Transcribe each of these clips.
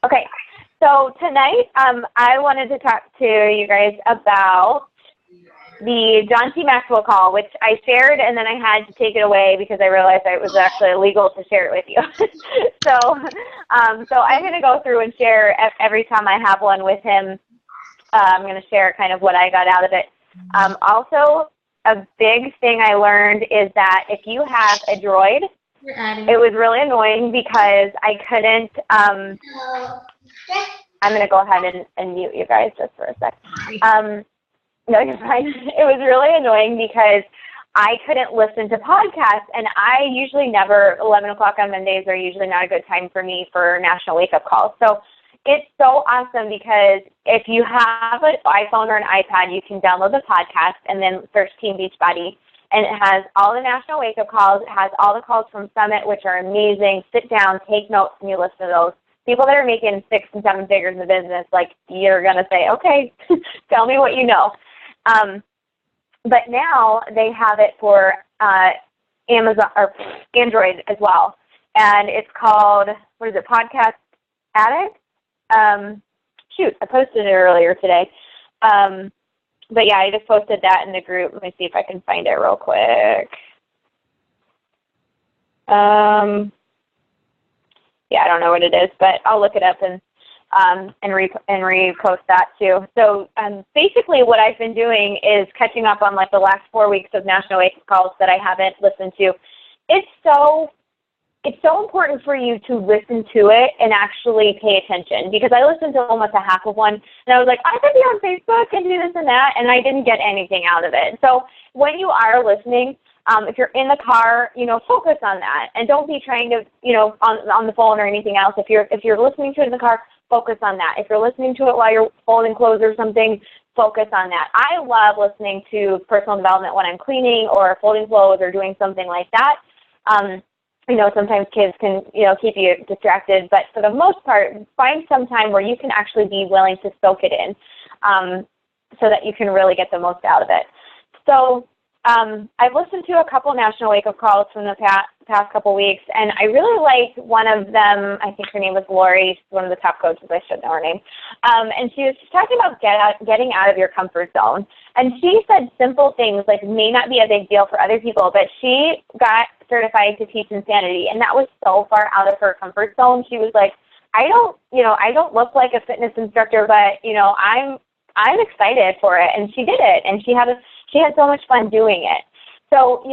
Okay, so tonight I wanted to talk to you guys about the John T. Maxwell call, which I shared, and then I had to take it away because I realized it was actually illegal to share it with you. so I'm going to go through and share every time I have one with him. I'm going to share kind of what I got out of it. Also, a big thing I learned is that if you have a Droid, it was really annoying because I couldn't, I'm going to go ahead and mute you guys just for a sec. No, you're fine. It was really annoying because I couldn't listen to podcasts, and I usually never, 11 o'clock on Mondays are usually not a good time for me for National Wake Up Calls. So it's so awesome because if you have an iPhone or an iPad, you can download the podcast and then search Team Beachbody, and it has all the National Wake Up Calls. It has all the calls from Summit, which are amazing. Sit down, take notes, and you listen to those. People that are making 6 and 7 figures in the business, like, you're going to say, okay, tell me what you know. But now they have it for Amazon or Android as well, and it's called, what is it, Podcast Addict? Shoot, I posted it earlier today. But yeah, I just posted that in the group. Let me see if I can find it real quick. Yeah, I don't know what it is, but I'll look it up and repost that too. So basically what I've been doing is catching up on like the last 4 weeks of National Wake Up Calls that I haven't listened to. It's so important for you to listen to it and actually pay attention, because I listened to almost a half of one and I was like, I could be on Facebook and do this and that, and I didn't get anything out of it. So when you are listening, if you're in the car, focus on that, and don't be trying to, on the phone or anything else. If you're listening to it in the car, focus on that. If you're listening to it while you're folding clothes or something, focus on that. I love listening to personal development when I'm cleaning or folding clothes or doing something like that. Sometimes kids can, keep you distracted, but for the most part, find some time where you can actually be willing to soak it in, so that you can really get the most out of it. So I've listened to a couple National Wake Up Calls from the past couple weeks, and I really liked one of them. I think her name was Lori. She's one of the top coaches. I should know her name. And she was talking about getting out of your comfort zone. And she said simple things like may not be a big deal for other people, but she got certified to teach insanity, and that was so far out of her comfort zone. She was like, I don't look like a fitness instructor, but I'm excited for it. And she did it, and she had so much fun doing it. So,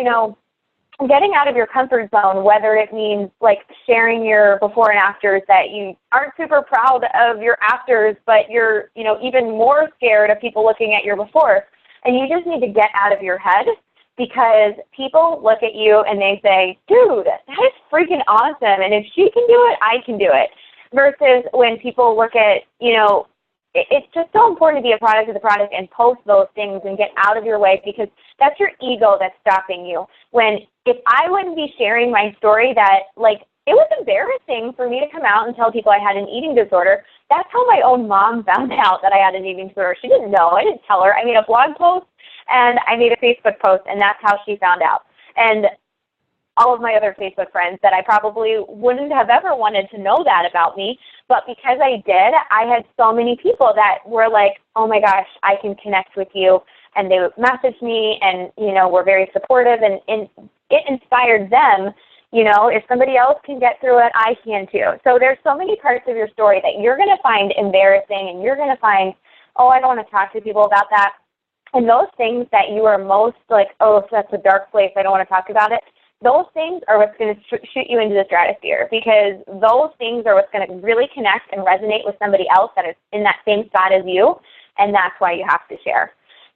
getting out of your comfort zone, whether it means like sharing your before and afters that you aren't super proud of your afters, but you're, even more scared of people looking at your before. And you just need to get out of your head, because people look at you and they say, dude, that is freaking awesome. And if she can do it, I can do it. Versus when people look at, it's just so important to be a product of the product and post those things and get out of your way, because that's your ego that's stopping you. If I wouldn't be sharing my story that, it was embarrassing for me to come out and tell people I had an eating disorder. That's how my own mom found out that I had an eating disorder. She didn't know. I didn't tell her. I made a blog post and I made a Facebook post, and that's how she found out. And all of my other Facebook friends that I probably wouldn't have ever wanted to know that about me, but because I did, I had so many people that were like, oh my gosh, I can connect with you, and they would message me and, were very supportive, and it inspired them. If somebody else can get through it, I can too. So there's so many parts of your story that you're going to find embarrassing, and you're going to find, oh, I don't want to talk to people about that. And those things that you are most like, oh, that's a dark place, I don't want to talk about it, those things are what's going to shoot you into the stratosphere, because those things are what's going to really connect and resonate with somebody else that is in that same spot as you, and that's why you have to share.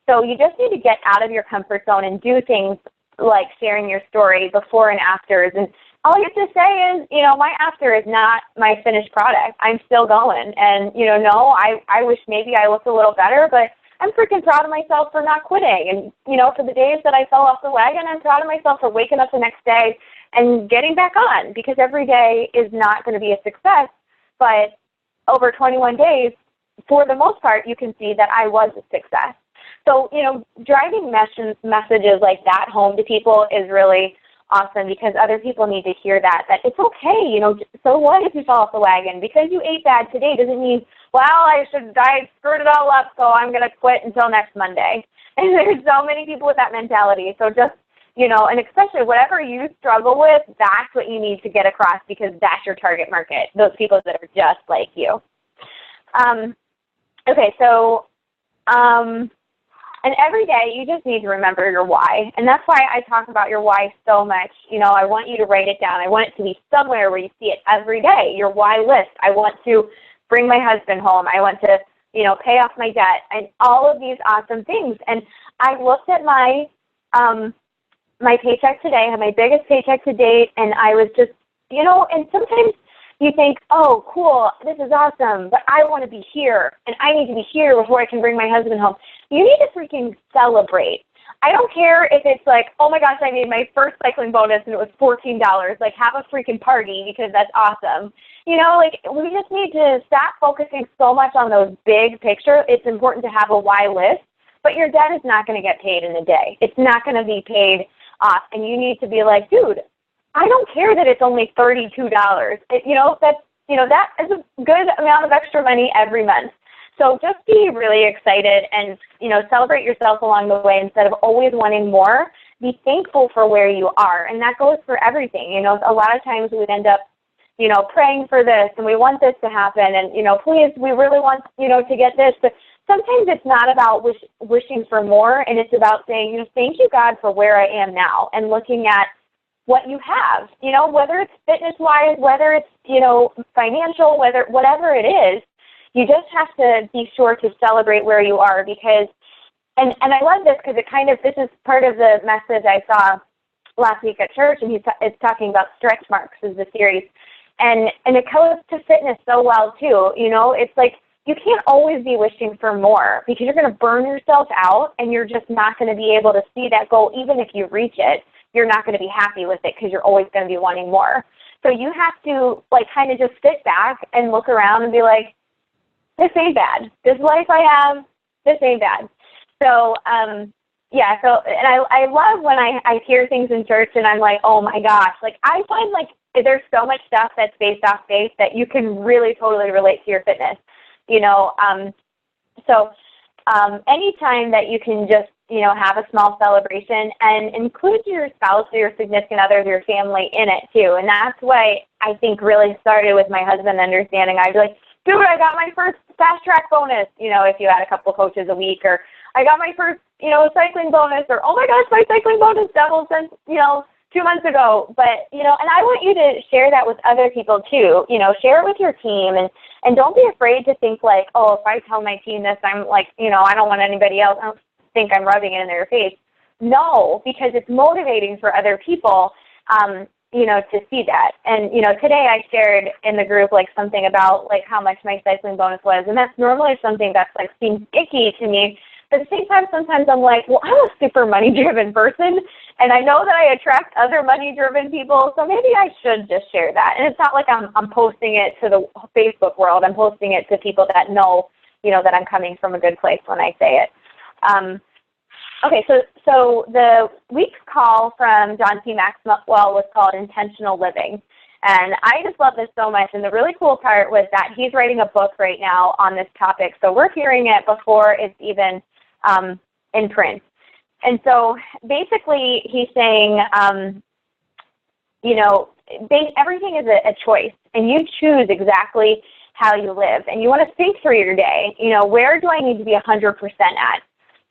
So you just need to get out of your comfort zone and do things like sharing your story before and afters. And all you have to say is, my after is not my finished product. I'm still going. And, no, I wish maybe I looked a little better, but I'm freaking proud of myself for not quitting. And, for the days that I fell off the wagon, I'm proud of myself for waking up the next day and getting back on, because every day is not going to be a success. But over 21 days, for the most part, you can see that I was a success. So, driving messages like that home to people is really awesome, because other people need to hear that it's okay, you know, so what if you fall off the wagon? Because you ate bad today doesn't mean, well, I screwed it all up, so I'm going to quit until next Monday. And there's so many people with that mentality. So just, you know, and especially whatever you struggle with, that's what you need to get across, because that's your target market, those people that are just like you. Okay, so, and every day you just need to remember your why. And that's why I talk about your why so much. You know, I want you to write it down. I want it to be somewhere where you see it every day, your why list. I want to bring my husband home. I want to, you know, pay off my debt, and all of these awesome things. And I looked at my my paycheck today, I had my biggest paycheck to date, and I was just, you know, and sometimes you think, oh, cool, this is awesome, but I want to be here, and I need to be here before I can bring my husband home. You need to freaking celebrate. I don't care if it's like, oh my gosh, I made my first cycling bonus and it was $14. Like, have a freaking party, because that's awesome. You know, like, we just need to stop focusing so much on those big picture. It's important to have a why list, but your debt is not going to get paid in a day. It's not going to be paid off, and you need to be like, dude, I don't care that it's only $32. You know, that is a good amount of extra money every month. So just be really excited and, you know, celebrate yourself along the way instead of always wanting more. Be thankful for where you are, and that goes for everything. You know, a lot of times we end up, you know, praying for this, and we want this to happen, and, you know, please, we really want, you know, to get this. But sometimes it's not about wishing for more, and it's about saying, you know, thank you, God, for where I am now, and looking at what you have, you know, whether it's fitness-wise, whether it's, you know, financial, whatever it is. You just have to be sure to celebrate where you are, because, and I love this because this is part of the message I saw last week at church, and it's talking about stretch marks is the series, and it goes to fitness so well too. You know, it's like you can't always be wishing for more, because you're going to burn yourself out, and you're just not going to be able to see that goal. Even if you reach it, you're not going to be happy with it, because you're always going to be wanting more. So you have to, like, kind of just sit back and look around and be like, this ain't bad. This life I have, this ain't bad. So, yeah, so, and I love when I hear things in church and I'm like, oh my gosh, like, I find like there's so much stuff that's based off faith that you can really totally relate to your fitness, you know. So anytime that you can just, you know, have a small celebration and include your spouse or your significant other or your family in it too. And that's why I think really started with my husband understanding. I'd be like, dude, I got my first fast track bonus, you know, if you had a couple coaches a week, or I got my first, you know, cycling bonus, or, oh my gosh, my cycling bonus doubled since, you know, 2 months ago. But, you know, and I want you to share that with other people too, you know, share it with your team, and don't be afraid to think like, oh, if I tell my team this, I'm like, you know, I don't want anybody else, I don't think I'm rubbing it in their face. No, because it's motivating for other people, you know, to see that. And, you know, today I shared in the group, like, something about, like, how much my cycling bonus was, and that's normally something that's, like, seems icky to me, but at the same time, sometimes I'm like, well, I'm a super money-driven person, and I know that I attract other money-driven people, so maybe I should just share that. And it's not like I'm posting it to the Facebook world. I'm posting it to people that know, you know, that I'm coming from a good place when I say it. Okay, so the week's call from John T. Maxwell was called Intentional Living. And I just love this so much. And the really cool part was that he's writing a book right now on this topic. So we're hearing it before it's even in print. And so basically he's saying, you know, everything is a choice. And you choose exactly how you live. And you want to think through your day. You know, where do I need to be 100% at?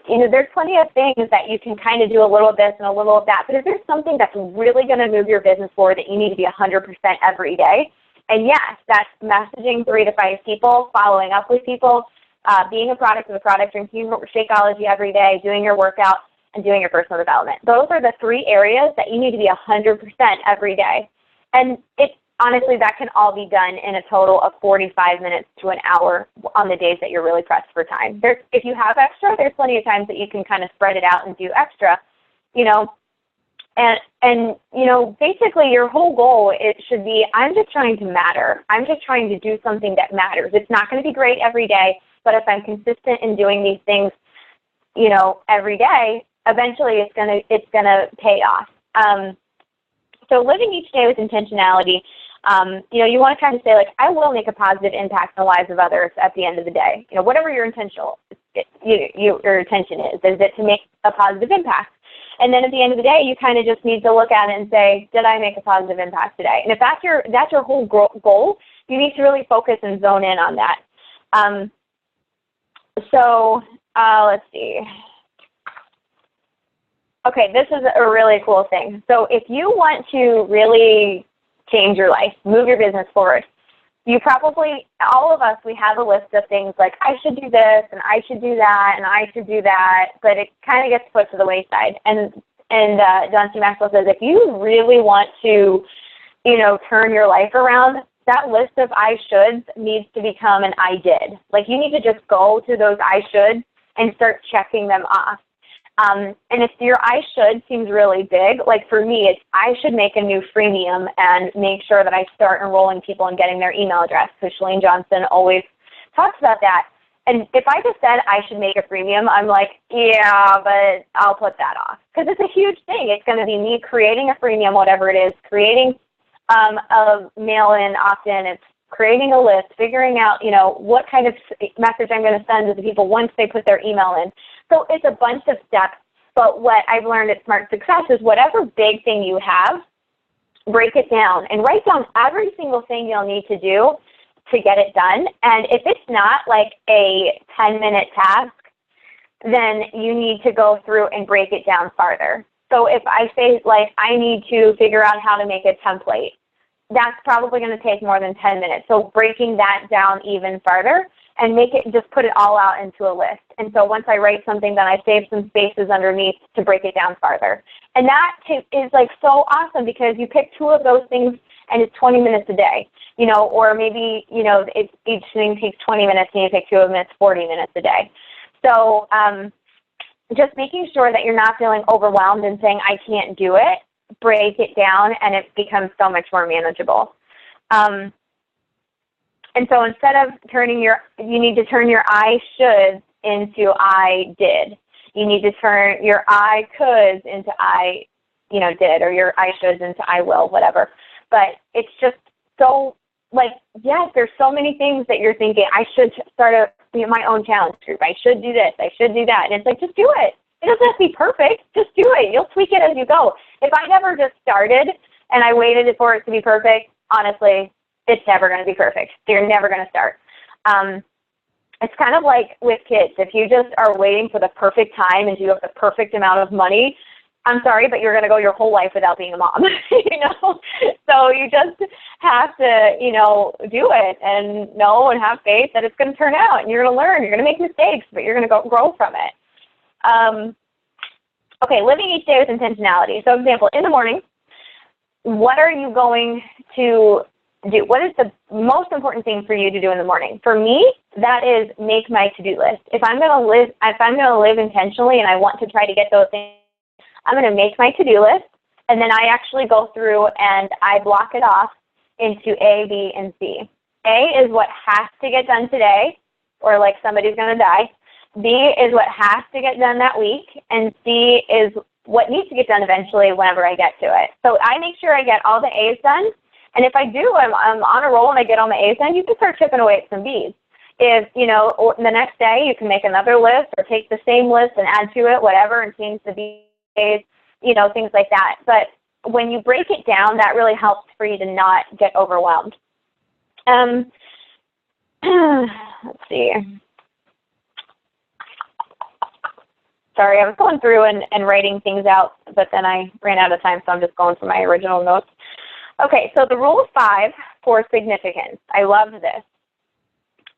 You know, there's plenty of things that you can kind of do a little of this and a little of that, but if there's something that's really going to move your business forward that you need to be 100% every day, and yes, that's messaging 3 to 5 people, following up with people, being a product of the product, drinking Shakeology every day, doing your workout, and doing your personal development. Those are the 3 areas that you need to be 100% every day. And honestly, that can all be done in a total of 45 minutes to an hour on the days that you're really pressed for time. If you have extra, there's plenty of times that you can kind of spread it out and do extra, you know. And you know, basically your whole goal, it should be, I'm just trying to matter. I'm just trying to do something that matters. It's not going to be great every day, but if I'm consistent in doing these things, you know, every day, eventually it's gonna pay off. So living each day with intentionality, you know, you want to kind of say, like, I will make a positive impact in the lives of others at the end of the day. You know, whatever your your intention is it to make a positive impact? And then at the end of the day, you kind of just need to look at it and say, did I make a positive impact today? And if that's your whole goal, you need to really focus and zone in on that. Let's see. Okay, this is a really cool thing. So if you want to really change your life, move your business forward, you probably, all of us, we have a list of things like, I should do this, and I should do that, and I should do that, but it kind of gets put to the wayside. And John C. Maxwell says, if you really want to, you know, turn your life around, that list of I shoulds needs to become an I did. Like, you need to just go to those I should and start checking them off. And if your I should seems really big, like for me, it's I should make a new freemium and make sure that I start enrolling people and getting their email address. So Shalene Johnson always talks about that. And if I just said I should make a freemium, I'm like, yeah, but I'll put that off. Because it's a huge thing. It's going to be me creating a freemium, whatever it is, creating a mail-in, opt-in. It's creating a list, figuring out, you know, what kind of message I'm going to send to the people once they put their email in. So it's a bunch of steps, but what I've learned at Smart Success is whatever big thing you have, break it down and write down every single thing you'll need to do to get it done. And if it's not like a 10-minute task, then you need to go through and break it down farther. So if I say, like, I need to figure out how to make a template, that's probably going to take more than 10 minutes. So breaking that down even farther and make it, just put it all out into a list. And so once I write something, then I save some spaces underneath to break it down farther. And that is like so awesome because you pick two of those things and it's 20 minutes a day, you know, or maybe, you know, each thing takes 20 minutes and you pick two of them, it's 40 minutes a day. So just making sure that you're not feeling overwhelmed and saying, I can't do it, break it down and it becomes so much more manageable. And so instead of you need to turn your I should into I did. You need to turn your I could into I, you know, did, or your I should into I will, whatever. But it's just so, like, yes, there's so many things that you're thinking, I should start my own challenge group. I should do this. I should do that. And it's like, just do it. It doesn't have to be perfect. Just do it. You'll tweak it as you go. If I never just started and I waited for it to be perfect, honestly, it's never going to be perfect. You're never going to start. It's kind of like with kids. If you just are waiting for the perfect time and you have the perfect amount of money, I'm sorry, but you're going to go your whole life without being a mom, you know? So you just have to, you know, do it and know and have faith that it's going to turn out and you're going to learn. You're going to make mistakes, but you're going to grow from it. Okay, living each day with intentionality. So example, in the morning, what are you going to do? What is the most important thing for you to do in the morning? For me, that is make my to-do list. If I'm going to live intentionally and I want to try to get those things, I'm going to make my to-do list, and then I actually go through and I block it off into A, B, and C. A is what has to get done today, or like somebody's going to die. B is what has to get done that week, and C is what needs to get done eventually whenever I get to it. So I make sure I get all the A's done, and if I do, I'm on a roll and I get all my A's done, you can start chipping away at some B's. If, you know, or the next day you can make another list or take the same list and add to it, whatever, and change the B's, you know, things like that. But when you break it down, that really helps for you to not get overwhelmed. Let's see. Sorry, I was going through and writing things out, but then I ran out of time, so I'm just going for my original notes. Okay, so the rule of 5 for significance. I love this.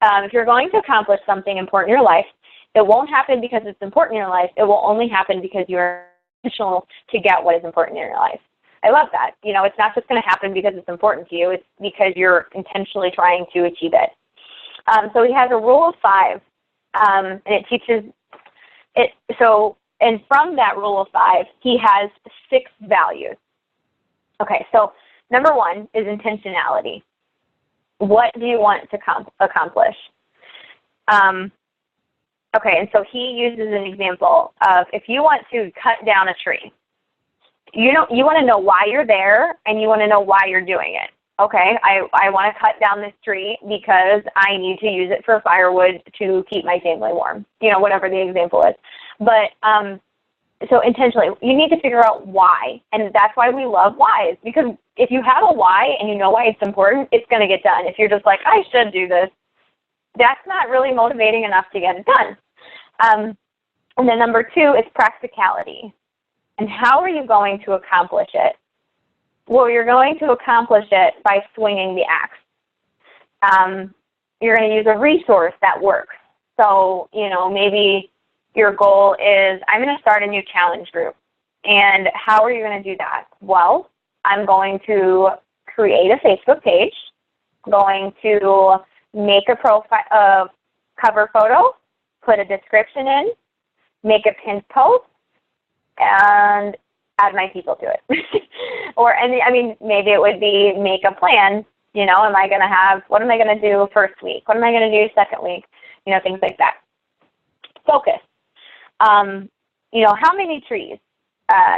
If you're going to accomplish something important in your life, it won't happen because it's important in your life. It will only happen because you're intentional to get what is important in your life. I love that. You know, it's not just going to happen because it's important to you. It's because you're intentionally trying to achieve it. So he has a rule of 5, and it teaches it. So, and from that rule of 5, he has 6 values. Okay, so number 1 is intentionality. What do you want to accomplish? Okay, and so he uses an example of if you want to cut down a tree, You want to know why you're there, and you want to know why you're doing it. Okay, I want to cut down this tree because I need to use it for firewood to keep my family warm, whatever the example is. But so intentionally, you need to figure out why, and that's why we love whys, because if you have a why and you know why it's important, it's going to get done. If you're just like, I should do this, that's not really motivating enough to get it done. And then number 2 is practicality. And how are you going to accomplish it? Well, you're going to accomplish it by swinging the axe. You're going to use a resource that works. So, maybe your goal is, I'm going to start a new challenge group. And how are you going to do that? Well, I'm going to create a Facebook page, going to make a profile, cover photo, put a description in, make a pinned post, and add my people to it. Maybe it would be make a plan. What am I going to do first week? What am I going to do second week? Things like that. Focus. How many trees?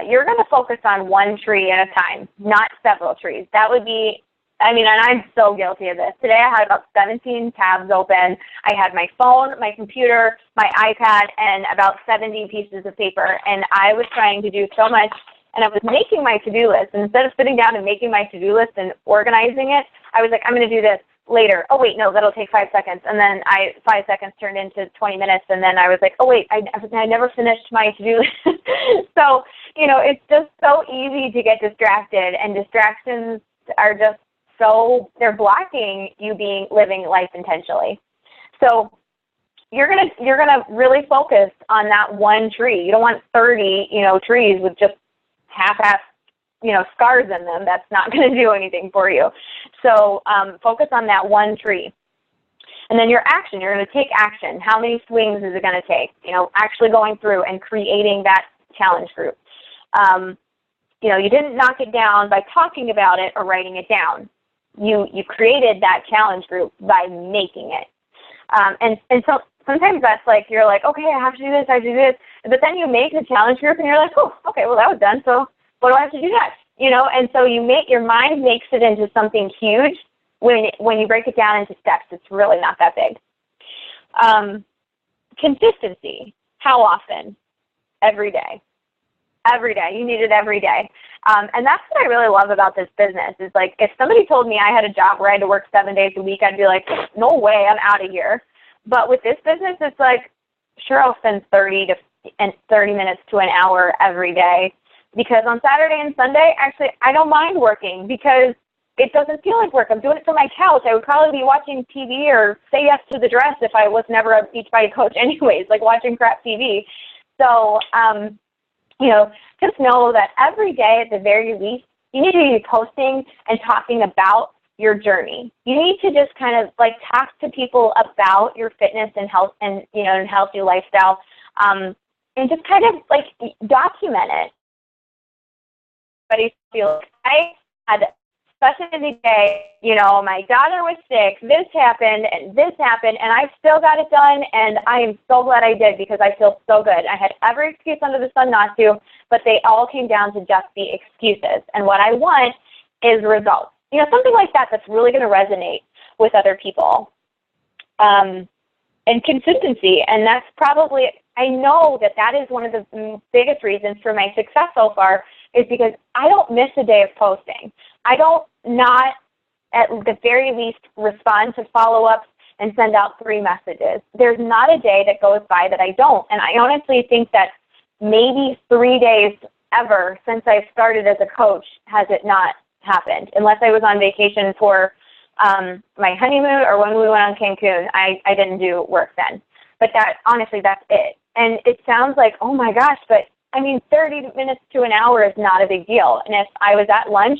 You're going to focus on one tree at a time, not several trees. That would be, and I'm so guilty of this. Today I had about 17 tabs open. I had my phone, my computer, my iPad, and about 70 pieces of paper. And I was trying to do so much, and I was making my to-do list. And instead of sitting down and making my to-do list and organizing it, I was like, I'm going to do this later. Oh, wait, no, that'll take 5 seconds. And then 5 seconds turned into 20 minutes. And then I was like, oh, wait, I never finished my to-do list. So, it's just so easy to get distracted, and distractions are just they're blocking you living life intentionally. So you're gonna really focus on that one tree. You don't want 30, trees with just half-ass, scars in them. That's not going to do anything for you. So focus on that one tree. And then your action, you're going to take action. How many swings is it going to take? Actually going through and creating that challenge group. You didn't knock it down by talking about it or writing it down. You created that challenge group by making it. And so sometimes that's like, you're like, okay, I have to do this, but then you make the challenge group and you're like, oh, okay, well that was done, so what do I have to do next? And so your mind makes it into something huge. When you break it down into steps, it's really not that big. Consistency. How often? Every day. Every day. You need it every day. And that's what I really love about this business is, like, if somebody told me I had a job where I had to work 7 days a week, I'd be like, no way, I'm out of here. But with this business, it's like, sure, I'll spend 30 minutes to an hour every day, because on Saturday and Sunday, actually, I don't mind working because it doesn't feel like work. I'm doing it from my couch. I would probably be watching TV or Say Yes to the Dress if I was never a Beachbody coach anyways, like watching crap TV. So, just know that every day at the very least, you need to be posting and talking about your journey. You need to just kind of like talk to people about your fitness and health and, and healthy lifestyle, and just kind of like document it. But I feel like I had such a busy day, my daughter was sick, this happened, and I've still got it done, and I am so glad I did because I feel so good. I had every excuse under the sun not to, but they all came down to just the excuses. And what I want is results. Something like that that's really going to resonate with other people. And consistency, and that's probably, I know that is one of the biggest reasons for my success so far, is because I don't miss a day of posting. I don't not at the very least respond to follow-ups and send out 3 messages. There's not a day that goes by that I don't. And I honestly think that maybe 3 days ever since I've started as a coach has it not happened, unless I was on vacation for my honeymoon or when we went on Cancun. I didn't do work then. But honestly, that's it. And it sounds like, oh my gosh, but 30 minutes to an hour is not a big deal. And if I was at lunch,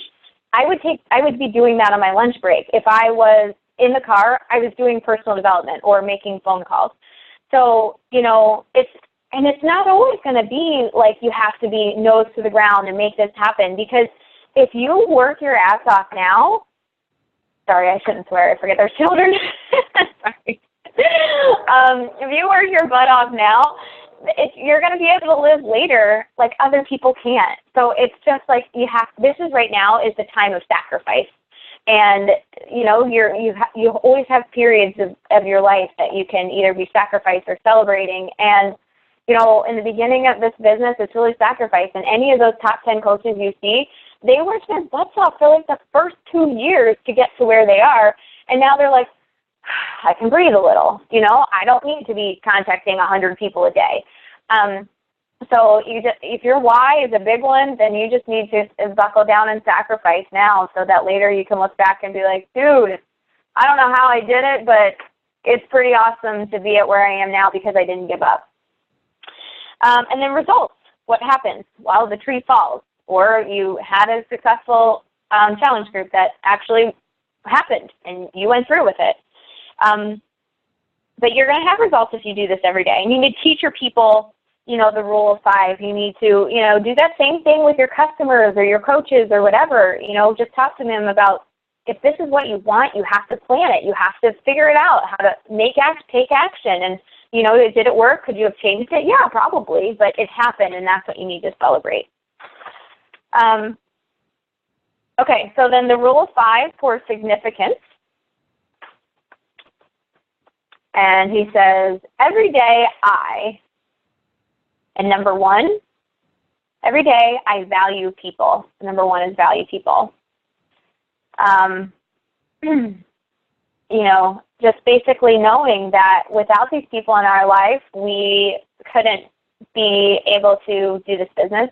I would be doing that on my lunch break. If I was in the car, I was doing personal development or making phone calls. So, it's not always going to be like you have to be nose to the ground and make this happen, because if you work your ass off now, sorry, I shouldn't swear, I forget there's children. Sorry. If you work your butt off now, you're going to be able to live later like other people can't. So it's just like this is right now is the time of sacrifice. And, you know, you always have periods of your life that you can either be sacrificed or celebrating. And, you know, in the beginning of this business, it's really sacrifice. And any of those top 10 coaches you see, they worked their butts off for like the first 2 years to get to where they are. And now they're like, I can breathe a little, you know, I don't need to be contacting 100 people a day. So if your why is a big one, then you just need to buckle down and sacrifice now so that later you can look back and be like, dude, I don't know how I did it, but it's pretty awesome to be at where I am now because I didn't give up. And then results, what happens? Well, the tree falls, or you had a successful challenge group that actually happened and you went through with it. But you're going to have results if you do this every day. And you need to teach your people, you know, the rule of 5. You need to, you know, do that same thing with your customers or your coaches or whatever. You know, just talk to them about if this is what you want, you have to plan it. You have to figure it out, how to take action. And, you know, did it work? Could you have changed it? Yeah, probably, but it happened, and that's what you need to celebrate. Okay, so then the rule of 5 for significance. And he says, every day and number 1, every day I value people. Number 1 is value people. You know, just basically knowing that without these people in our life, we couldn't be able to do this business.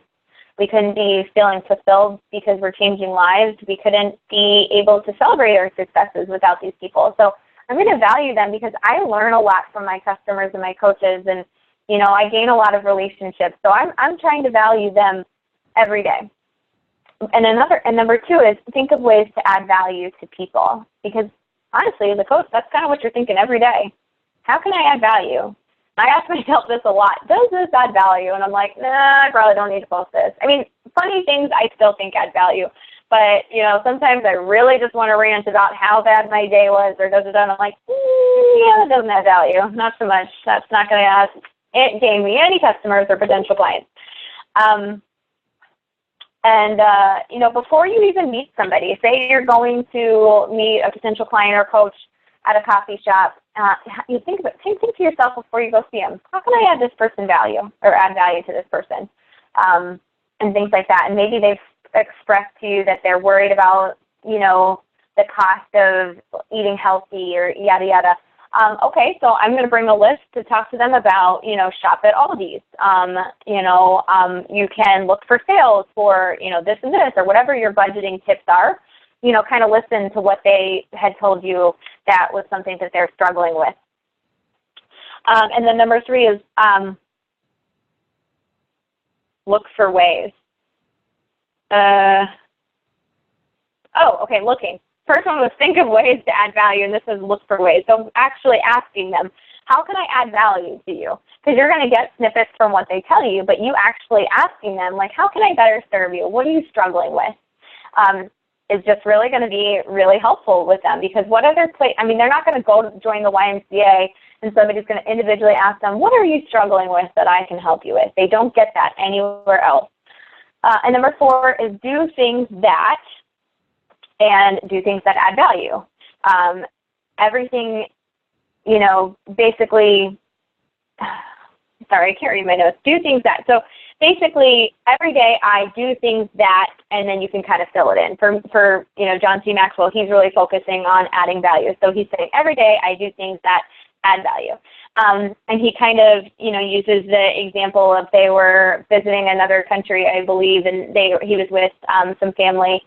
We couldn't be feeling fulfilled because we're changing lives. We couldn't be able to celebrate our successes without these people. So I'm going to value them because I learn a lot from my customers and my coaches, and, you know, I gain a lot of relationships. So I'm trying to value them every day. And number 2 is think of ways to add value to people, because honestly, as a coach, that's kind of what you're thinking every day. How can I add value? I ask myself this a lot. Does this add value? And I'm like, nah, I probably don't need to post this. I mean, funny things I still think add value. But, you know, sometimes I really just want to rant about how bad my day was or and I'm like, yeah, that doesn't add value. Not so much. That's not going to gain me any customers or potential clients. You know, before you even meet somebody, say you're going to meet a potential client or coach at a coffee shop, you think to yourself before you go see them, how can I add this person value or add value to this person? And things like that. And maybe they've expressed to you that they're worried about, you know, the cost of eating healthy or yada, yada. Okay, so I'm going to bring a list to talk to them about, you know, shop at Aldi's. You can look for sales for, you know, this and this or whatever your budgeting tips are. You know, kind of listen to what they had told you that was something that they're struggling with. And then number 3 is look for ways. Looking. First one was think of ways to add value, and this is look for ways. So actually asking them, how can I add value to you? Because you're going to get snippets from what they tell you, but you actually asking them, like, how can I better serve you? What are you struggling with? Is just really going to be really helpful with them, because what other place, I mean, they're not going to go join the YMCA and somebody's going to individually ask them, what are you struggling with that I can help you with? They don't get that anywhere else. And number 4 is do things that add value. Everything, you know, basically, sorry, I can't read my notes. Do things that. So basically, every day I do things that, and then you can kind of fill it in. For you know, John C. Maxwell, he's really focusing on adding value. So he's saying every day I do things that add value. And he kind of, you know, uses the example of they were visiting another country, I believe, and he was with some family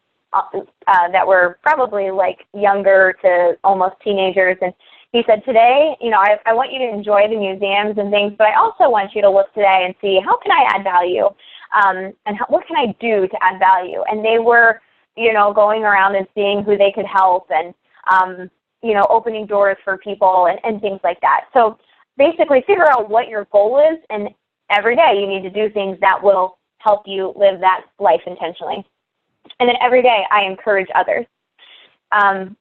that were probably like younger to almost teenagers. And he said, today, you know, I want you to enjoy the museums and things, but I also want you to look today and see how can I add value, and what can I do to add value? And they were, you know, going around and seeing who they could help and, you know, opening doors for people and things like that. So basically figure out what your goal is, and every day you need to do things that will help you live that life intentionally. And then every day I encourage others. And,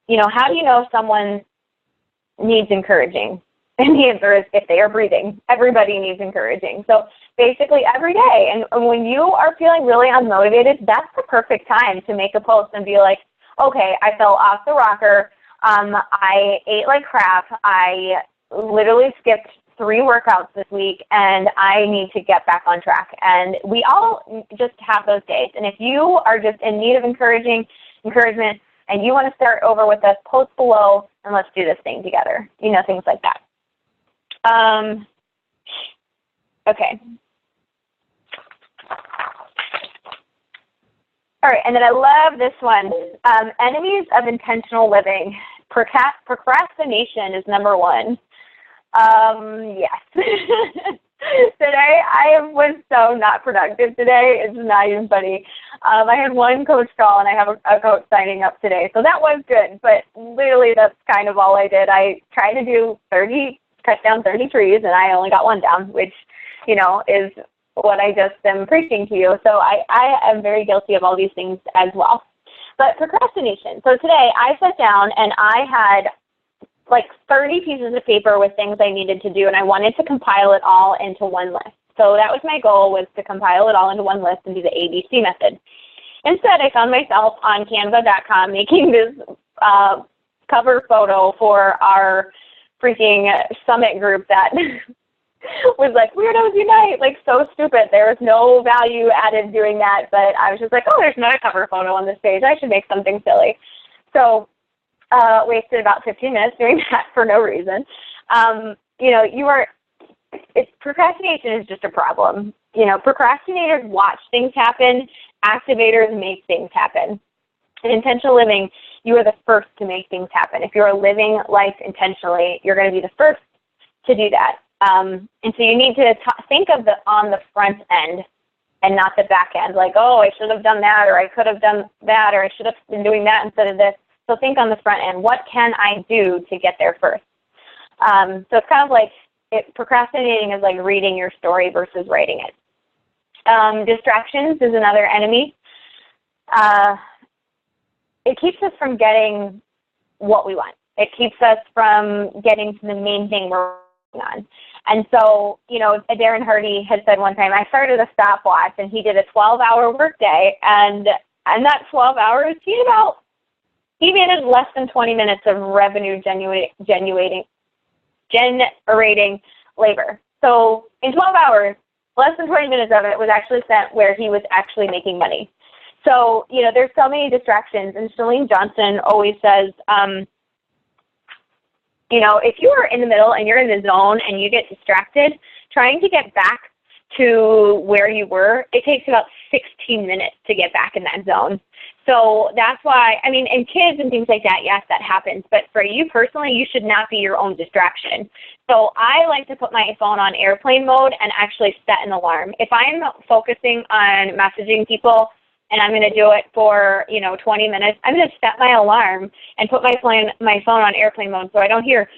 you know, how do you know if someone needs encouraging? And the answer is if they are breathing. Everybody needs encouraging. So basically every day. And when you are feeling really unmotivated, that's the perfect time to make a post and be like, okay, I fell off the rocker. I ate like crap. I literally skipped 3 workouts this week, and I need to get back on track. And we all just have those days. And if you are just in need of encouragement, and you want to start over with us, post below, and let's do this thing together. You know, things like that. Okay. All right, and then I love this one. Enemies of intentional living. Procrastination is number 1. Yes. Today, I was so not productive today. It's not even funny. I had one coach call, and I have a coach signing up today. So that was good, but literally that's kind of all I did. I tried to cut down 30 trees, and I only got 1 down, which, you know, is what I just am preaching to you. So I am very guilty of all these things as well. But procrastination. So today I sat down and I had like 30 pieces of paper with things I needed to do, and I wanted to compile it all into one list. So that was my goal, was to compile it all into one list and do the ABC method. Instead, I found myself on Canva.com making this cover photo for our freaking summit group that was like, Weirdos Unite, like so stupid. There was no value added doing that, but I was just like, oh, there's another cover photo on this page. I should make something silly. So wasted about 15 minutes doing that for no reason. You know, procrastination is just a problem. You know, procrastinators watch things happen. Activators make things happen. In intentional living, you are the first to make things happen. If you are living life intentionally, you're going to be the first to do that. And so you need to think of on the front end and not the back end, like, oh, I should have done that, or I could have done that, or I should have been doing that instead of this. So think on the front end. What can I do to get there first? So it's kind of like procrastinating is like reading your story versus writing it. Distractions is another enemy. It keeps us from getting what we want. It keeps us from getting to the main thing we're working on. And so, you know, Darren Hardy had said one time, I started a stopwatch, and he did a 12-hour workday, and that 12 hours, he managed less than 20 minutes of revenue generating labor. So in 12 hours, less than 20 minutes of it was actually spent where he was actually making money. So, you know, there's so many distractions, and Chalene Johnson always says, you know, if you are in the middle and you're in the zone and you get distracted, trying to get back to where you were, it takes about 16 minutes to get back in that zone. So that's why, I mean, in kids and things like that, yes, that happens. But for you personally, you should not be your own distraction. So I like to put my phone on airplane mode and actually set an alarm. If I'm focusing on messaging people and I'm going to do it for, 20 minutes, I'm going to set my alarm and put my phone on airplane mode so I don't hear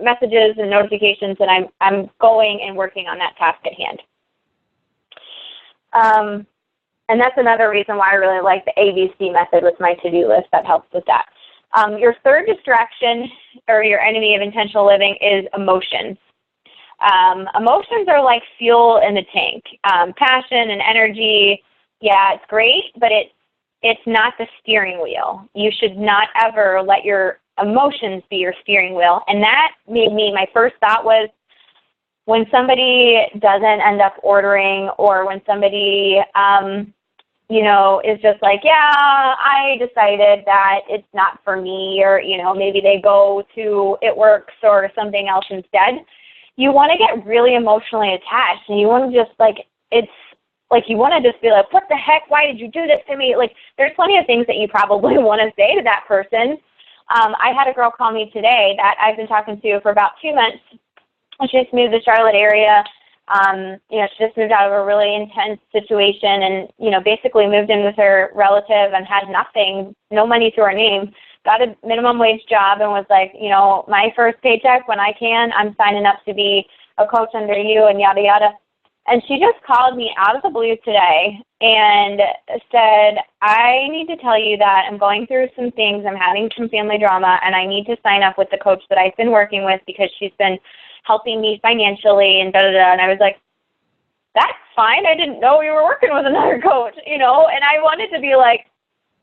messages and notifications, and I'm going and working on that task at hand. And that's another reason why I really like the ABC method with my to-do list. That helps with that. Your third distraction, or your enemy of intentional living, is emotions. Emotions are like fuel in the tank. Passion and energy, yeah, it's great, but it's not the steering wheel. You should not ever let your emotions be your steering wheel. And that made me, my first thought was, when somebody doesn't end up ordering, or when somebody, is just like, yeah, I decided that it's not for me, or, maybe they go to It Works or something else instead, you want to get really emotionally attached, and you want to just, you want to just be like, what the heck, why did you do this to me? Like, there's plenty of things that you probably want to say to that person. I had a girl call me today that I've been talking to for about 2 months. She just moved to the Charlotte area. She just moved out of a really intense situation, and, basically moved in with her relative and had nothing, no money to her name, got a minimum wage job, and was like, my first paycheck, when I can, I'm signing up to be a coach under you, and yada, yada. And she just called me out of the blue today and said, I need to tell you that I'm going through some things. I'm having some family drama, and I need to sign up with the coach that I've been working with because she's been helping me financially and da-da-da. And I was like, that's fine. I didn't know you were working with another coach, you know. And I wanted to be like,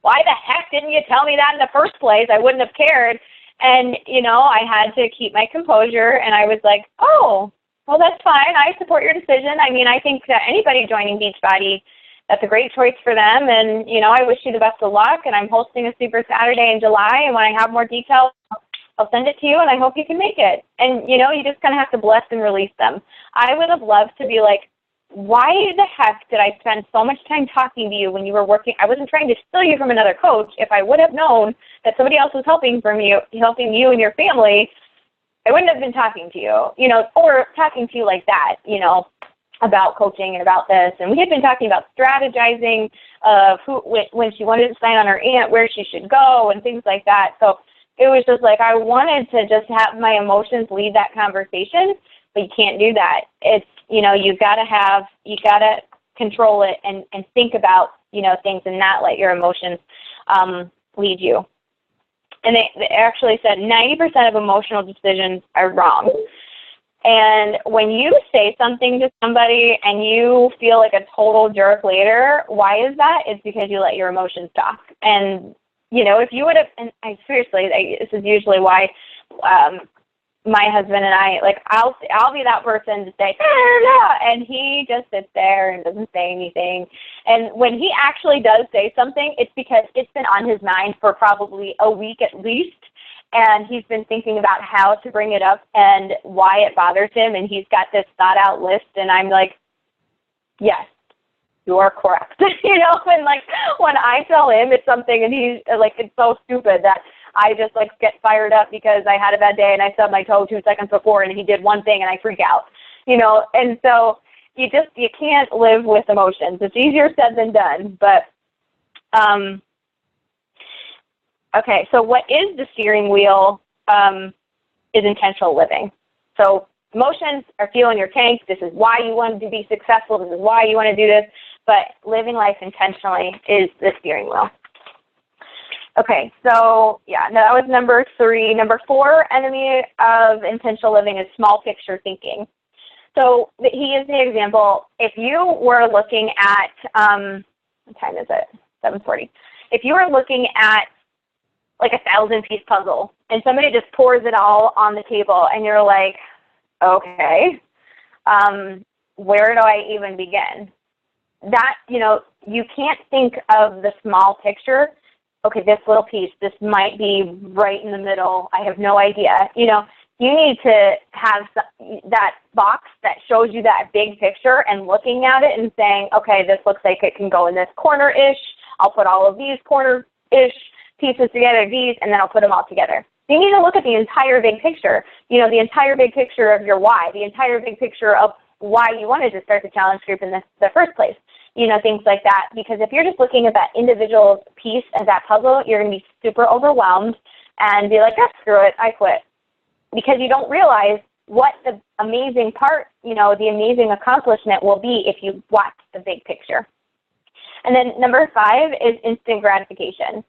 why the heck didn't you tell me that in the first place? I wouldn't have cared. And, you know, I had to keep my composure, and I was like, oh, well, that's fine. I support your decision. I mean, I think that anybody joining Beachbody, that's a great choice for them. And, you know, I wish you the best of luck. And I'm hosting a Super Saturday in July. And when I have more details, I'll send it to you, and I hope you can make it. And, you know, you just kind of have to bless and release them. I would have loved to be like, why the heck did I spend so much time talking to you when you were working? I wasn't trying to steal you from another coach. If I would have known that somebody else was helping you and your family, I wouldn't have been talking to you, you know, or talking to you like that, you know, about coaching and about this. And we had been talking about strategizing of when she wanted to sign on her aunt, where she should go and things like that. So it was just like I wanted to just have my emotions lead that conversation, but you can't do that. It's, you know, you got to control it and think about, you know, things and not let your emotions lead you. And they actually said 90% of emotional decisions are wrong. And when you say something to somebody and you feel like a total jerk later, why is that? It's because you let your emotions talk. And, you know, if you would have, and I seriously, this is usually why my husband and I, like, I'll be that person to say, and he just sits there and doesn't say anything. And when he actually does say something, it's because it's been on his mind for probably a week at least, and he's been thinking about how to bring it up and why it bothers him, and he's got this thought-out list, and I'm like, yes, you're correct. You know, and, like, when I tell him it's something and he's, like, it's so stupid that I just, like, get fired up because I had a bad day and I stubbed my toe 2 seconds before and he did one thing and I freak out, you know. And so you can't live with emotions. It's easier said than done. But, okay, so what is the steering wheel is intentional living. So emotions are fueling your tank. This is why you want to be successful. This is why you want to do this. But living life intentionally is the steering wheel. Okay, so, yeah, no, that was number 3. Number 4, enemy of intentional living is small picture thinking. So he is the example. If you were looking at, what time is it? 7:40. If you were looking at, like, a 1,000-piece puzzle, and somebody just pours it all on the table, and you're like, okay, where do I even begin? That, you know, you can't think of the small picture. Okay, this little piece, this might be right in the middle. I have no idea. You know, you need to have that box that shows you that big picture and looking at it and saying, okay, this looks like it can go in this corner-ish. I'll put all of these corner-ish pieces together, these, and then I'll put them all together. You need to look at the entire big picture, you know, the entire big picture of your why, the entire big picture of why you wanted to start the challenge group in the first place. You know, things like that. Because if you're just looking at that individual piece of that puzzle, you're going to be super overwhelmed and be like, screw it, I quit. Because you don't realize what the amazing part, you know, the amazing accomplishment will be if you watch the big picture. And then number 5 is instant gratification.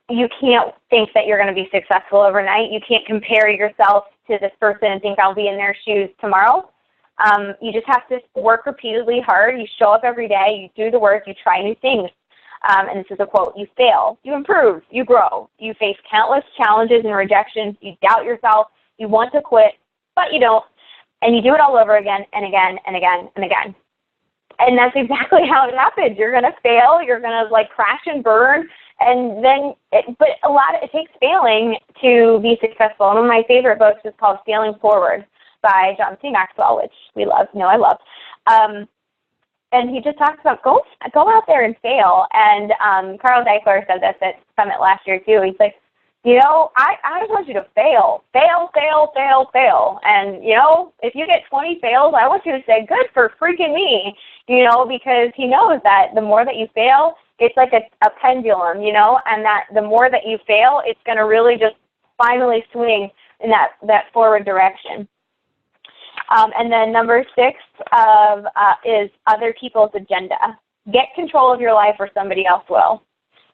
You can't think that you're going to be successful overnight. You can't compare yourself to this person and think I'll be in their shoes tomorrow. You just have to work repeatedly hard. You show up every day. You do the work. You try new things. And this is a quote, you fail, you improve, you grow. You face countless challenges and rejections. You doubt yourself. You want to quit, but you don't. And you do it all over again and again and again and again. And that's exactly how it happens. You're going to fail. You're going to, like, crash and burn. And then, but it takes failing to be successful. And one of my favorite books is called Failing Forward by John C. Maxwell, which we love, I love. And he just talks about go out there and fail. And Carl Deichler said this at Summit last year too. He's like, you know, I just want you to fail. And, you know, if you get 20 fails, I want you to say, good for freaking me, you know, because he knows that the more that you fail, it's like a pendulum, you know, and that the more that you fail, it's going to really just finally swing in that forward direction. And then number 6 is other people's agenda. Get control of your life or somebody else will.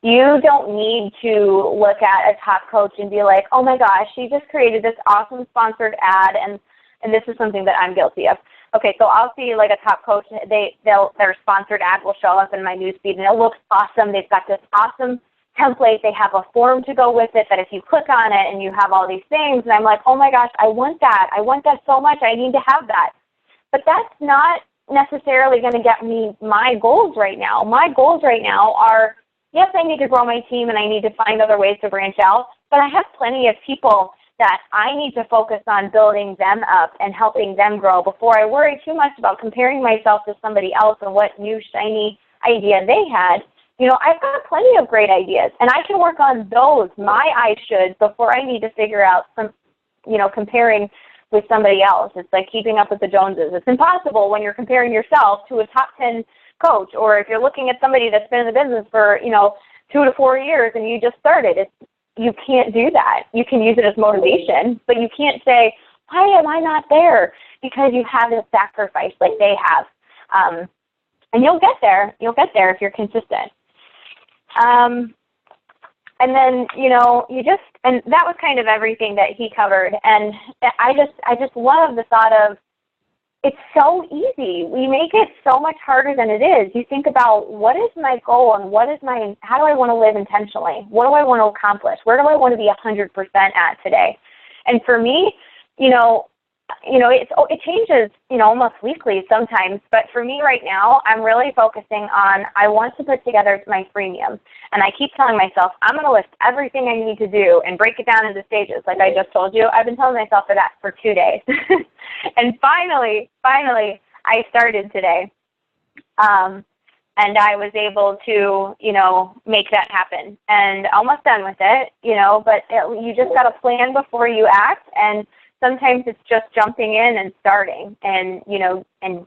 You don't need to look at a top coach and be like, oh my gosh, she just created this awesome sponsored ad, and this is something that I'm guilty of. Okay, so I'll see like a top coach, their sponsored ad will show up in my newsfeed, and it looks awesome. They've got this awesome template. They have a form to go with it that if you click on it and you have all these things, and I'm like, oh my gosh, I want that. I want that so much. I need to have that. But that's not necessarily going to get me my goals right now. My goals right now are, yes, I need to grow my team and I need to find other ways to branch out, but I have plenty of people that I need to focus on building them up and helping them grow before I worry too much about comparing myself to somebody else and what new shiny idea they had. You know, I've got plenty of great ideas, and I can work on those, my I should, before I need to figure out some, you know, comparing with somebody else. It's like keeping up with the Joneses. It's impossible when you're comparing yourself to a top 10 coach, or if you're looking at somebody that's been in the business for, you know, 2 to 4 years and you just started. You can't do that. You can use it as motivation, but you can't say, why am I not there? Because you haven't sacrificed like they have. And you'll get there. You'll get there if you're consistent. And then, you know, and that was kind of everything that he covered. And I just love the thought of, it's so easy. We make it so much harder than it is. You think about, what is my goal and how do I want to live intentionally? What do I want to accomplish? Where do I want to be 100% at today? And for me, it changes, almost weekly sometimes. But for me right now, I'm really focusing on, I want to put together my freemium. And I keep telling myself, I'm going to list everything I need to do and break it down into stages, like I just told you. I've been telling myself for that for 2 days. And finally, I started today. And I was able to, make that happen. And almost done with it, but you just got to plan before you act. And sometimes it's just jumping in and starting. And, and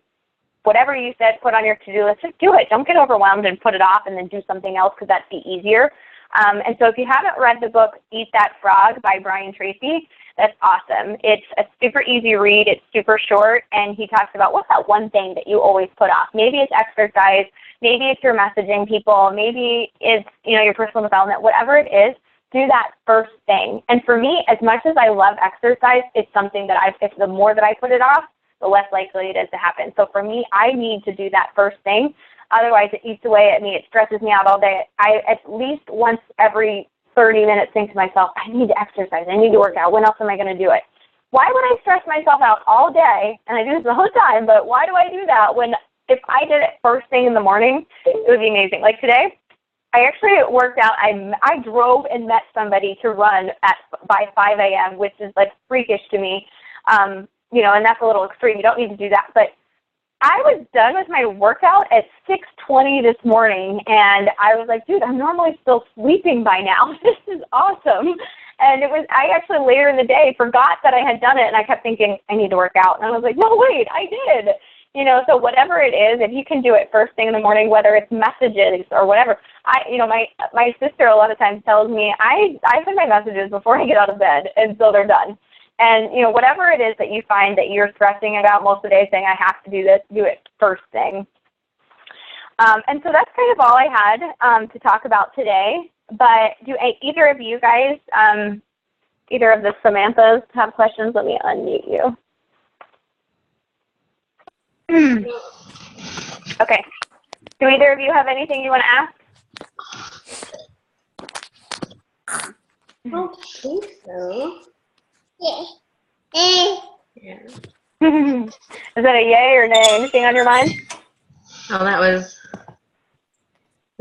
whatever you said, put on your to-do list, just do it. Don't get overwhelmed and put it off and then do something else, because that's the easier. And so if you haven't read the book, Eat That Frog by Brian Tracy, that's awesome. It's a super easy read. It's super short. And he talks about, what's that one thing that you always put off? Maybe it's exercise. Maybe it's your messaging people. Maybe it's, your personal development. Whatever it is, do that first thing. And for me, as much as I love exercise, it's something that if the more that I put it off, the less likely it is to happen. So for me, I need to do that first thing. Otherwise, it eats away at me. It stresses me out all day. I at least once every 30 minutes think to myself, I need to exercise. I need to work out. When else am I going to do it? Why would I stress myself out all day? And I do this the whole time, but why do I do that when if I did it first thing in the morning, it would be amazing. Like today, I actually worked out. I drove and met somebody to run by 5 a.m., which is like freakish to me. And that's a little extreme. You don't need to do that. But I was done with my workout at 6:20 this morning, and I was like, dude, I'm normally still sleeping by now. This is awesome. And I actually later in the day forgot that I had done it, and I kept thinking, I need to work out. And I was like, no, wait, I did. So whatever it is, if you can do it first thing in the morning, whether it's messages or whatever. My sister a lot of times tells me, I send my messages before I get out of bed, and so they're done. And, whatever it is that you find that you're stressing about most of the day, saying, I have to do this, do it first thing. And so that's kind of all I had to talk about today. But do either of you guys, either of the Samanthas have questions? Let me unmute you. Okay. Do either of you have anything you want to ask? I don't think so. Yeah. Is that a yay or nay? Anything on your mind? Oh, that was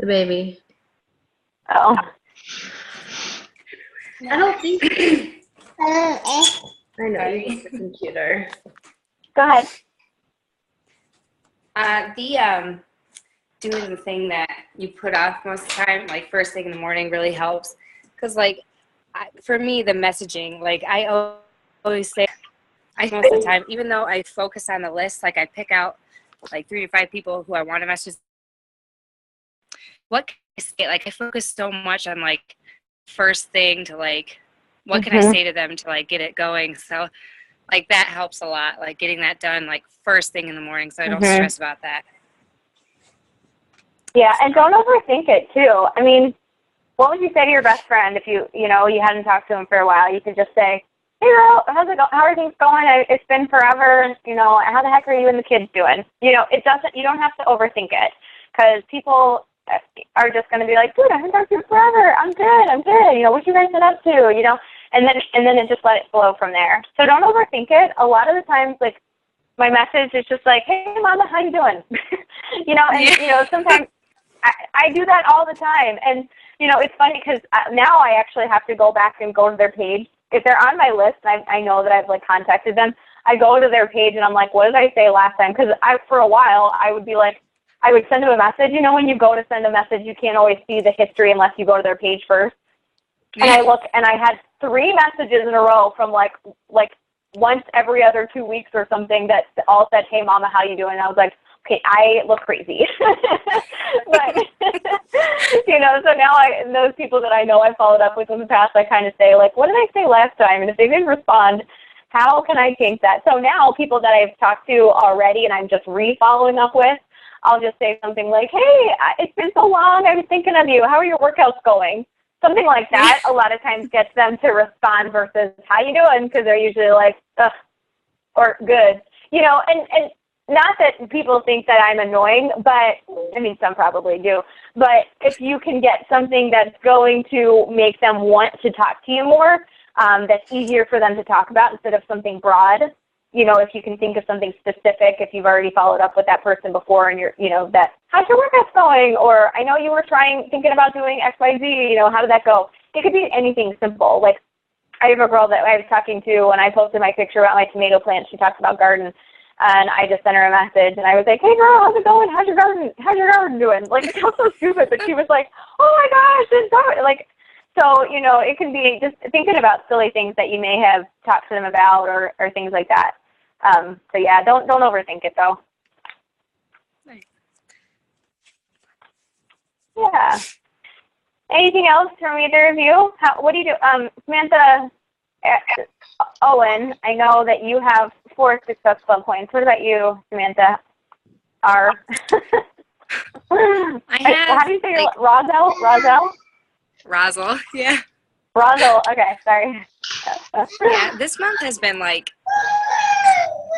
the baby. Oh. I don't think so. I know, you use the computer. Go ahead. Doing the thing that you put off most of the time, like first thing in the morning, really helps. Because, for me, the messaging, I always say, most of the time, even though I focus on the list, I pick out 3 to 5 people who I want to message. What can I say? I focus so much on first thing to what can I say to them to get it going. So like that helps a lot, like getting that done like first thing in the morning so I don't Mm-hmm. stress about that. Yeah, and don't overthink it too. I mean, what would you say to your best friend if you hadn't talked to him for a while? You could just say, "Hey girl, how's it going? How are things going? It's been forever. How the heck are you and the kids doing?" You don't have to overthink it, because people are just going to be like, "Dude, I haven't talked to you forever. I'm good. What you guys been up to? And then it just let it flow from there. So don't overthink it. A lot of the times, like, my message is just like, "Hey mama, how you doing?" Sometimes I do that all the time. And it's funny because now I actually have to go back and go to their page. If they're on my list, I know that I've like contacted them. I go to their page and I'm like, what did I say last time? Because for a while I would be like, I would send them a message. When you go to send a message, you can't always see the history unless you go to their page first. And I look, and I had 3 messages in a row from like once every other 2 weeks or something that all said, "Hey mama, how you doing?" And I was like, okay, I look crazy. But, so now those people that I know I followed up with in the past, I kind of say, like, what did I say last time? And if they didn't respond, how can I change that? So now people that I've talked to already and I'm just re-following up with, I'll just say something like, "Hey, it's been so long. I was thinking of you. How are your workouts going?" Something like that a lot of times gets them to respond versus, "How you doing?" Because they're usually like, "Ugh," or "Good." And not that people think that I'm annoying, but, I mean, some probably do. But if you can get something that's going to make them want to talk to you more, that's easier for them to talk about instead of something broad, if you can think of something specific, if you've already followed up with that person before and you're, "How's your workouts going?" Or, "I know you were thinking about doing XYZ, how did that go?" It could be anything simple. Like, I have a girl that I was talking to when I posted my picture about my tomato plant. She talks about garden. And I just sent her a message, and I was like, "Hey girl, how's it going? How's your garden doing?" Like, it sounds so stupid, but she was like, "Oh my gosh, it's so," like, so, it can be just thinking about silly things that you may have talked to them about or things like that. So yeah, don't overthink it though. Nice. Yeah. Anything else from either of you? What do you do? Samantha, Owen, I know that you have 4 Success Club points. What about you, Samantha? R. I have, how do you say your Roselle? Rosal, yeah. Roselle, okay, sorry. Yeah, this month has been like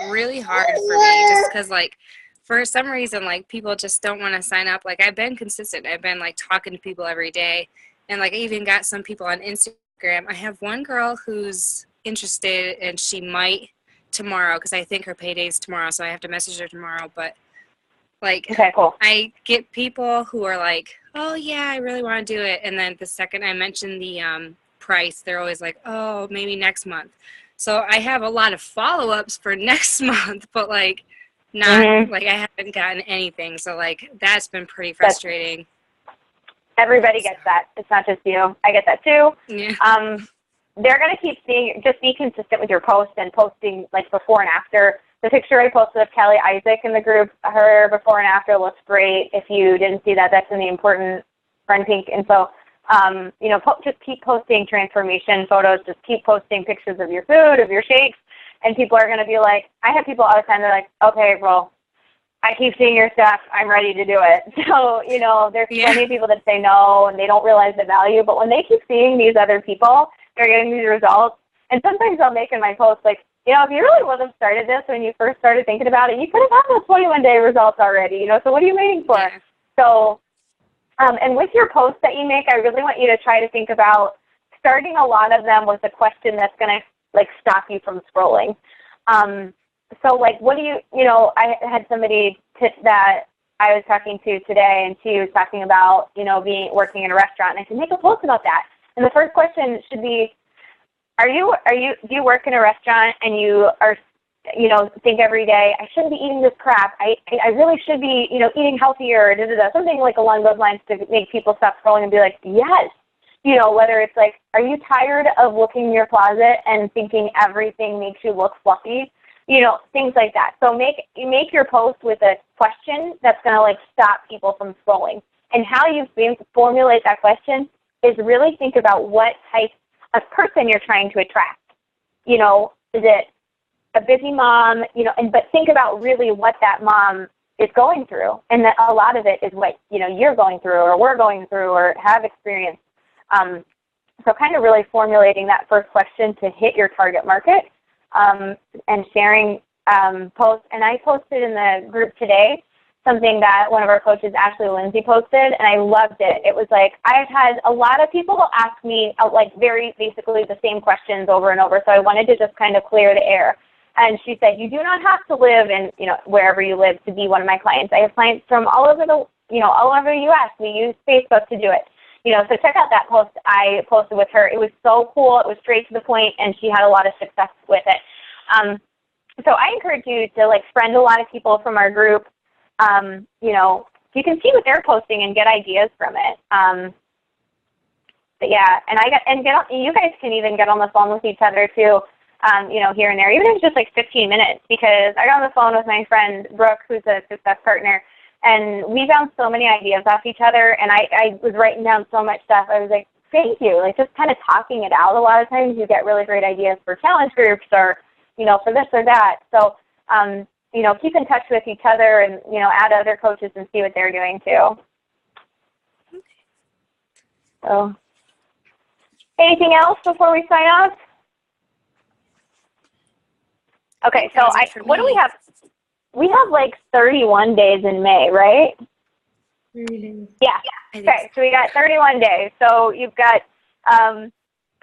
really hard for me just because like for some reason like people just don't want to sign up. Like I've been consistent. I've been like talking to people every day, and like I even got some people on Instagram. I have one girl who's interested and she might tomorrow because I think her payday's tomorrow, so I have to message her tomorrow. But like, okay, cool. I get people who are like, "Oh yeah, I really want to do it," and then the second I mention the price, they're always like, "Oh, maybe next month." So I have a lot of follow-ups for next month, but like not like I haven't gotten anything. So like that's been pretty frustrating. Everybody gets that. It's not just you. I get that too. Yeah. They're going to keep seeing, just be consistent with your posts and posting like before and after. The picture I posted of Kelly Isaac in the group, her before and after looks great. If you didn't see that, that's in the important Friend Pink info. Just keep posting transformation photos. Just keep posting pictures of your food, of your shakes, and people are going to be like, I have people all the time, they're like, "Okay, well, I keep seeing your stuff. I'm ready to do it." So, there's plenty of people that say no and they don't realize the value, but when they keep seeing these other people, they're getting these results. And sometimes I'll make in my posts like, if you really would have started this when you first started thinking about it, you could have had those 21-day results already, so what are you waiting for? Yeah. So, and with your posts that you make, I really want you to try to think about starting a lot of them with a question that's going to, like, stop you from scrolling. So, like, what do I had somebody that I was talking to today, and she was talking about, working in a restaurant, and I said, make a post about that. And the first question should be, do you work in a restaurant and you are, think every day, I shouldn't be eating this crap. I really should be, eating healthier, something like along those lines to make people stop scrolling and be like, yes. Whether it's like, are you tired of looking in your closet and thinking everything makes you look fluffy? Things like that. So make your post with a question that's going to like stop people from scrolling. And how you formulate that question is really think about what type of person you're trying to attract. Is it a busy mom, but think about really what that mom is going through, and that a lot of it is what, you're going through or we're going through or have experienced. So kind of really formulating that first question to hit your target market, and sharing posts. And I posted in the group today something that one of our coaches, Ashley Lindsay, posted, and I loved it. It was like, I've had a lot of people ask me very basically the same questions over and over, so I wanted to just kind of clear the air. And she said, you do not have to live in, wherever you live to be one of my clients. I have clients from all over the U.S. We use Facebook to do it. So check out that post I posted with her. It was so cool. It was straight to the point, and she had a lot of success with it. So I encourage you to friend a lot of people from our group. You can see what they're posting and get ideas from it. But yeah, and you guys can even get on the phone with each other too. Here and there, even if it's just 15 minutes, because I got on the phone with my friend Brooke, who's a success partner, and we bounced so many ideas off each other, and I was writing down so much stuff. I was like, thank you. Just kind of talking it out. A lot of times you get really great ideas for challenge groups or, for this or that. So, keep in touch with each other and, add other coaches and see what they're doing too. So, anything else before we sign off? Okay, so what do we have? We have 31 days in May, right? 30 days. Yeah. Okay, so we got 31 days. So you've got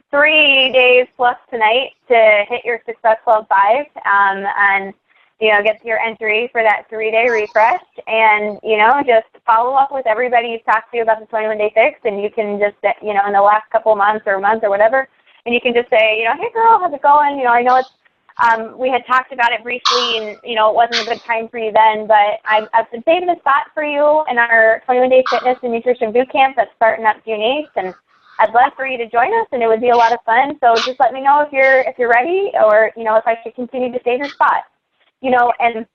3 days plus tonight to hit your Success Club 5, and get your entry for that 3-day refresh, and just follow up with everybody you've talked to about the 21-day fix, and you can just in the last couple of months or whatever, and you can just say hey girl, how's it going? I know it's we had talked about it briefly, and it wasn't a good time for you then, but I've been saving a spot for you in our 21-day fitness and nutrition boot camp that's starting up June 8th, and I'd love for you to join us, and it would be a lot of fun. So just let me know if you're ready, or if I should continue to save your spot. And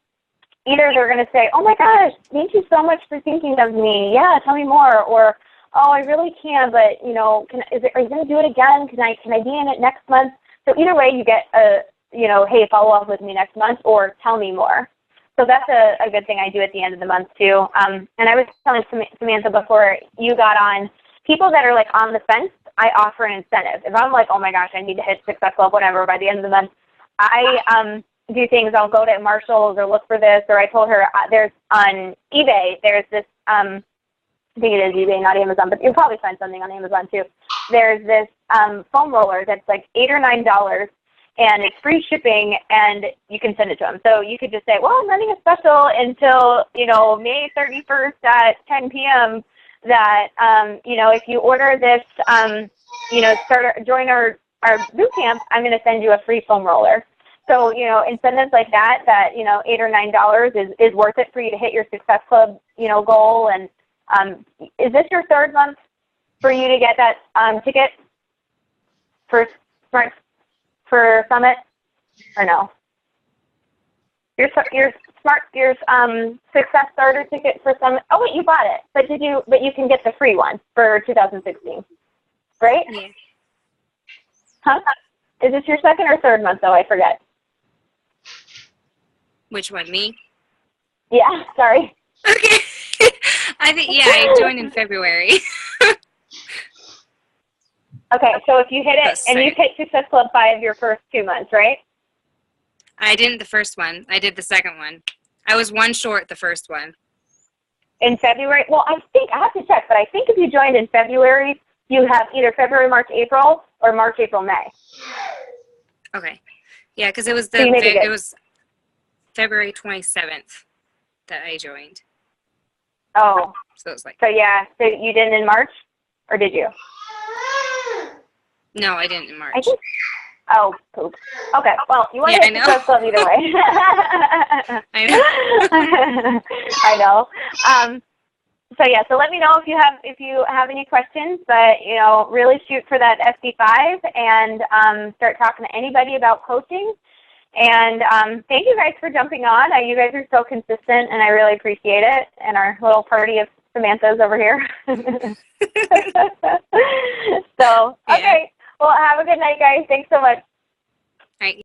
either they're going to say, oh my gosh, thank you so much for thinking of me. Yeah, tell me more. Or, oh, I really can, but are you going to do it again? Can I be in it next month? So either way, you get a hey, follow up with me next month, or tell me more. So that's a good thing I do at the end of the month too. And I was telling Samantha before you got on, people that are on the fence, I offer an incentive. If I'm oh my gosh, I need to hit Success Club, whatever, by the end of the month, I do things. I'll go to Marshall's or look for this, or I told her there's on eBay, there's this, I think it is eBay, not Amazon, but you'll probably find something on Amazon too. There's this foam roller that's $8 or $9, and it's free shipping, and you can send it to them. So you could just say, well, I'm running a special until, May 31st at 10 p.m. that, if you order this, join our boot camp, I'm going to send you a free foam roller. So, incentives like that, $8 or $9 is worth it for you to hit your Success Club, goal. And is this your third month for you to get that ticket for Summit, or no? Your Success Starter ticket for Summit. Oh wait, you bought it, but you can get the free one for 2016, right? Yeah. Huh? Is this your second or third month though? I forget. Which one, me? Yeah, sorry. Okay. I joined in February. Okay, so if you hit it, and you hit Success Club 5 your first 2 months, right? I didn't the first one. I did the second one. I was one short the first one. In February? Well, I have to check, but I think if you joined in February, you have either February, March, April, or March, April, May. Okay. Yeah, because it was it was February 27th that I joined. Oh. So it was So you didn't in March, or did you? No, I didn't in March. I think. Oh, poop. Okay, well, you want to hit Success Club either way. I know. I know. So let me know if you have any questions, but really shoot for that SD5 and start talking to anybody about coaching. And thank you guys for jumping on. You guys are so consistent, and I really appreciate it. And our little party of Samantha's over here. So, okay. Well, have a good night, guys. Thanks so much.